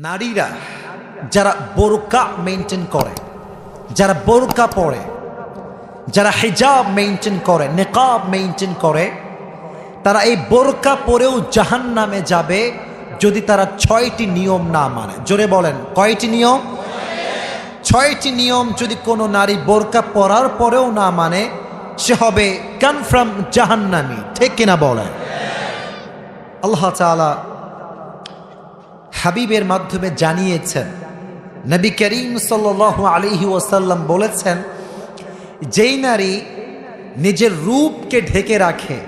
নারীরা যারা বোরকা মেইনটেইন করে, যারা বোরকা পরে, যারা হিজাব মেইনটেইন করে, নিকাব মেইনটেইন করে, তারা এই বোরকা পরেও জাহান্নামে যাবে যদি তারা 6টি নিয়ম না মানে। জোরে বলেন, কয়টি নিয়ম? 6টি নিয়ম যদি কোনো নারী বোরকা পরার পরেও না মানে, সে হবে কনফার্ম জাহান্নামী। ঠিক কিনা বলেন? আল্লাহ তাআলা হাবিবের মাধ্যমে জানিয়েছেন, নবী করিম সাল্লাল্লাহু আলাইহি ওয়াসাল্লাম বলেছেন, যেই নারী নিজের রূপকে ঢেকে রাখে,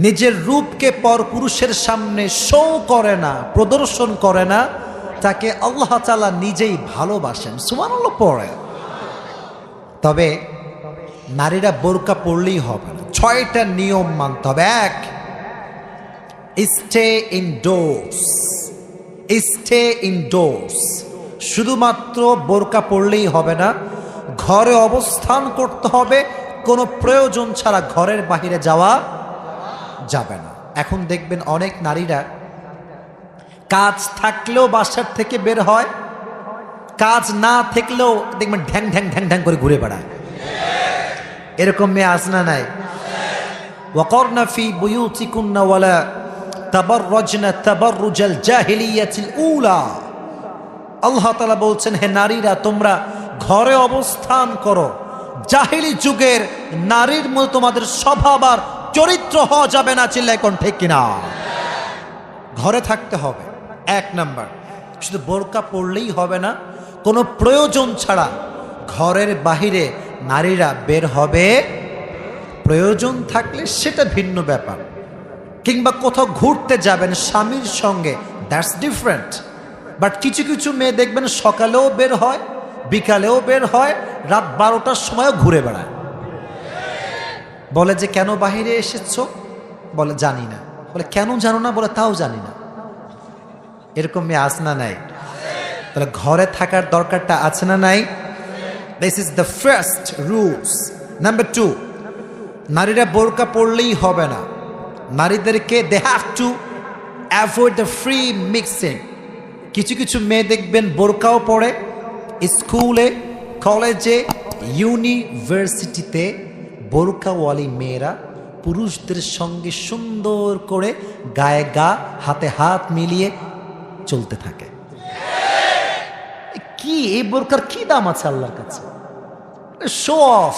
নিজের রূপকে পরপুরুষের সামনে শো করে না, প্রদর্শন করে না, তাকে আল্লাহ তাআলা নিজেই ভালোবাসেন। সুবহানাল্লাহ পড়ে। তবে নারীরা বোরকা পরলেই হবে না, 6টা নিয়ম মানতে হবে। 1, স্টে ইনডোরস। স্টে ইনডোরস, শুধুমাত্র বোরকা পরলেই হবে না, ঘরে অবস্থান করতে হবে, কোনো প্রয়োজন ছাড়া ঘরের বাইরে যাওয়া যাবে না। এখন দেখবেন অনেক নারীরা কাজ থাকলেও বাসার থেকে বের হয়, কাজ না থাকলেও দেখবেন ঢ্যাং ঢ্যাং ঢ্যাং ঢ্যাং করে ঘুরে বেড়ায়। এরকম মেয়ে আছে না নাই? ওয়াকরনা ফি বুয়ুতিকুন্না ওয়ালা তাবাররাজনা তাবাররুজাল জাহিলিয়াতিল উলা। আল্লাহ তাআলা বলছেন, হে নারীরা, তোমরা ঘরে অবস্থান করো, জাহিলি যুগের নারীর মতো তোমাদের স্বভাব আর চরিত্র হওয়া যাবে না। চিল্লায় কোন ঠিক কিনা? ঘরে থাকতে হবে 1 নাম্বার। শুধু বোরকা পরলেই হবে না, কোনো প্রয়োজন ছাড়া ঘরের বাহিরে নারীরা বের হবে। প্রয়োজন থাকলে সেটা ভিন্ন ব্যাপার, কিংবা কোথাও ঘুরতে যাবেন স্বামীর সঙ্গে, দ্যাটস ডিফারেন্ট। বাট কিছু কিছু মেয়ে দেখবেন সকালেও বের হয়, বিকালেও বের হয়, রাত 12টার সময়ও ঘুরে বেড়ায়। বলে যে কেন বাহিরে এসেছো? বলে জানি না। বলে কেন জানো না? বলে তাও জানি না। এরকম মেয়ে আছে না নাই? তাহলে ঘরে থাকার দরকারটা আছে না নাই? This is the first rules. Number 2, নারীরা বোরকা পরলেই হবে না, নারীদেরকে they have to avoid the free mixing. কিছু কিছু মেয়ে দেখবেন বোরকাও পড়ে, স্কুলে, কলেজে, ইউনিভার্সিটিতে বোরকাওয়ালি মেয়েরা পুরুষদের সঙ্গে সুন্দর করে গায়ে গা, হাতে হাত মিলিয়ে চলতে থাকে। কি এই বোরকার কি দাম আছে আল্লাহর কাছে? Show off.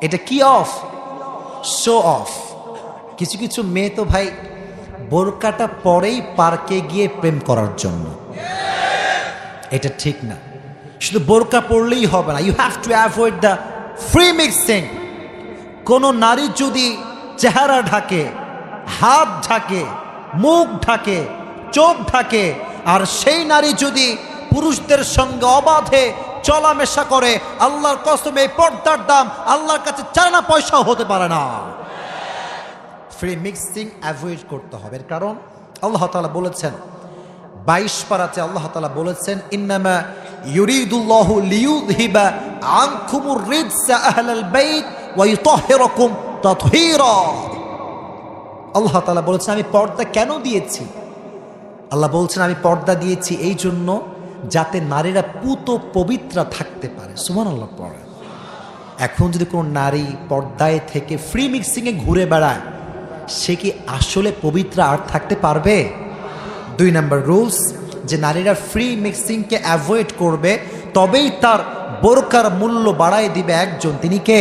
এটা কি অফ? Show off. কিছু কিছু মেয়ে তো ভাই বোরকাটা পরেই পার্কে গিয়ে প্রেম করার জন্য। এটা ঠিক না। শুধু বোরকা পরলেই হবে না, you have to avoid the free mixing. কোন নারী যদি চেহারা ঢাকে, হাত ঢাকে, মুখ ঢাকে, চোখ ঢাকে, আর সেই নারী যদি পুরুষদের সঙ্গে অবাধে চলামেশা করে, আল্লাহর কসম এই পর্দার দাম আল্লাহর কাছে 4 আনা পয়সাও হতে পারে না। ফ্রি মিক্সিং অ্যাভয়েড করতে হবে। কারণ আল্লাহ তাআলা বলেছেন 22 পারাতে, আল্লাহ তাআলা বলেছেন, ইন্নামা ইউরিদুল্লাহু লিইউযহিবা আনকুমুর রিজসা আহলাল বাইত ওয়া ইউতাহহিরাকুম তাতহীরা। আল্লাহ তাআলা বলেছেন, আমি পর্দা কেন দিয়েছি? আল্লাহ বলছেন, আমি পর্দা দিয়েছি এই জন্য যাতে নারীরা পুত পবিত্র থাকতে পারে। সুবহানাল্লাহ পড়ে। এখন যদি কোনো নারী পর্দায় থেকে ফ্রি মিক্সিংয়ে ঘুরে বেড়ায়, সে কি আসলে পবিত্র আর থাকতে পারবে? 2 নাম্বার রুলস, যে নারীরা ফ্রি মিক্সিংকে অ্যাভয়েড করবে, তবেই তার বোরকার মূল্য বাড়ায় দিবে একজন। তিনি কে?